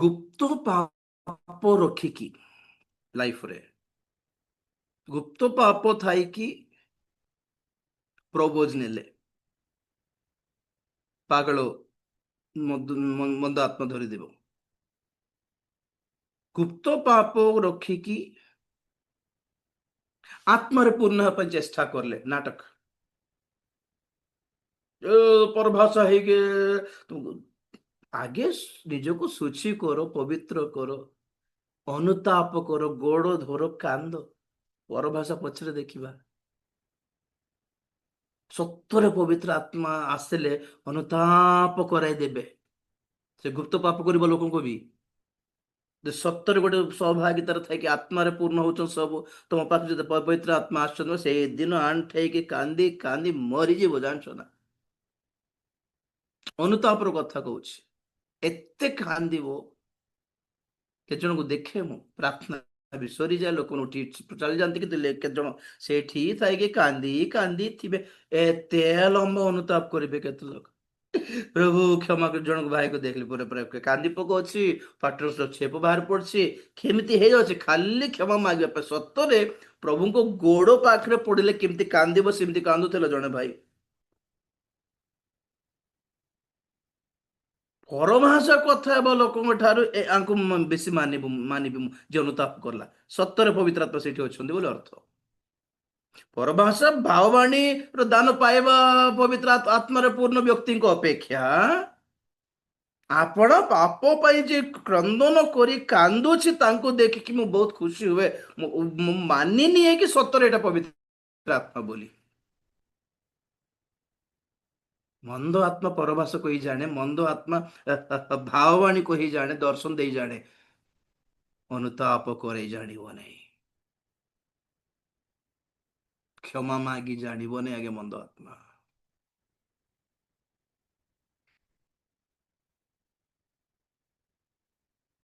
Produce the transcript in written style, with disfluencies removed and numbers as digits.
ଗୁପ୍ତ ପାପ ରଖିକି ଲାଇଫରେ ଗୁପ୍ତ ପାପ ଥାଇକି ପ୍ରପୋଜ ନେଲେ ପାଗଳ ମନ୍ଦ ଆତ୍ମା ଧରିଦେବ। ଗୁପ୍ତ ପାପ ରଖିକି ଆତ୍ମାରେ ପୂର୍ଣ୍ଣ ହେବା ପାଇଁ ଚେଷ୍ଟା କଲେ ନାଟକ ପରଭାଷା ହେଇକି ଆଗେ ନିଜକୁ ଶୁଚି କର, ପବିତ୍ର କର, ଅନୁତାପ କର, ଗୋଡ ଧର, କାନ୍ଦ, ପରଭାଷା ପଛରେ ଦେଖିବା। ସତରେ ପବିତ୍ର ଆତ୍ମା ଆସିଲେ ଅନୁତାପ କରାଇ ଦେବେ ସେ ଗୁପ୍ତ ପାପ କରିବା ଲୋକଙ୍କୁ ବି। ଯେ ସତରେ ଗୋଟେ ସହଭାଗିତାରେ ଥାଇକି ଆତ୍ମାରେ ପୂର୍ଣ୍ଣ ହଉଛନ୍ତି ସବୁ, ତମ ପାଖରେ ଯଦି ପବିତ୍ର ଆତ୍ମା ଆସୁଛନ୍ତି ସେଇ ଦିନ ଆଣ୍ଠେଇକି କାନ୍ଦି କାନ୍ଦି ମରିଯିବ, ଜାଣିଛ ନା। ଅନୁତାପର କଥା କହୁଛି। ଏତେ କାନ୍ଦିବ, କେତେ ଜଣଙ୍କୁ ଦେଖେ ମୁଁ ପ୍ରାର୍ଥନା ବି ସରିଯାଏ, ଲୋକମାନେ ଉଠି ଚାଲି ଯାଆନ୍ତି, କିନ୍ତୁ କେତେ ଜଣ ସେଠି ଥାଇକି କାନ୍ଦି କାନ୍ଦି ଥିବେ। ଏତେ ଲମ୍ବ ଅନୁତାପ କରିବେ କେତେ ଲୋକ। ପ୍ରଭୁ କ୍ଷମା କରି, ଜଣଙ୍କ ଭାଇକୁ ଦେଖିଲି ପୁରା ପୁରା କାନ୍ଦି ପକଉଛି, ପାଟିରୁ ଛେପ ବାହାରି ପଡୁଛି, କେମିତି ହେଇଯାଉଛି ଖାଲି କ୍ଷମା ମାଗିବା ପାଇଁ। ସତରେ ପ୍ରଭୁଙ୍କ ଗୋଡ ପାଖରେ ପଡିଲେ କେମିତି କାନ୍ଦିବ, ସେମିତି କାନ୍ଦୁଥିଲା ଜଣେ ଭାଇ। ପରଭାଷା କଥା ହେବା ଲୋକଙ୍କ ଠାରୁ ଆଙ୍କୁ ବେଶୀ ମାନିବି ମୁଁ, ଯେ ଅନୁତାପ କଲା ସତରେ ପବିତ୍ର ଆତ୍ମା ସେଠି ଅଛନ୍ତି ବୋଲି ଅର୍ଥ। ପରଭାଷା ଭାବବାଣୀର ଦାନ ପାଇବା ପବିତ୍ର ଆତ୍ମାରେ ପୂର୍ଣ୍ଣ ବ୍ୟକ୍ତିଙ୍କ ଅପେକ୍ଷା ଆପଣ ପାପ ପାଇଁ ଯେ କ୍ରନ୍ଦନ କରି କାନ୍ଦୁଛି ତାଙ୍କୁ ଦେଖିକି ମୁଁ ବହୁତ ଖୁସି ହୁଏ। ମୁଁ ମାନି ନିଏ କି ସତରେ ଏଇଟା ପବିତ୍ର ଆତ୍ମା ବୋଲି। ମନ୍ଦ ଆତ୍ମା ପରଭାଷ କହି ଜାଣେ, ମନ୍ଦ ଆତ୍ମା ଭାବବାଣୀ କହି ଜାଣେ, ଦର୍ଶନ ଦେଇ ଜାଣେ, ଅନୁତାପ କରେଇ ଜାଣିବ ନାହିଁ, କ୍ଷମା ମାଗି ଜାଣିବନି ଆଗେ ମନ୍ଦ ଆତ୍ମା।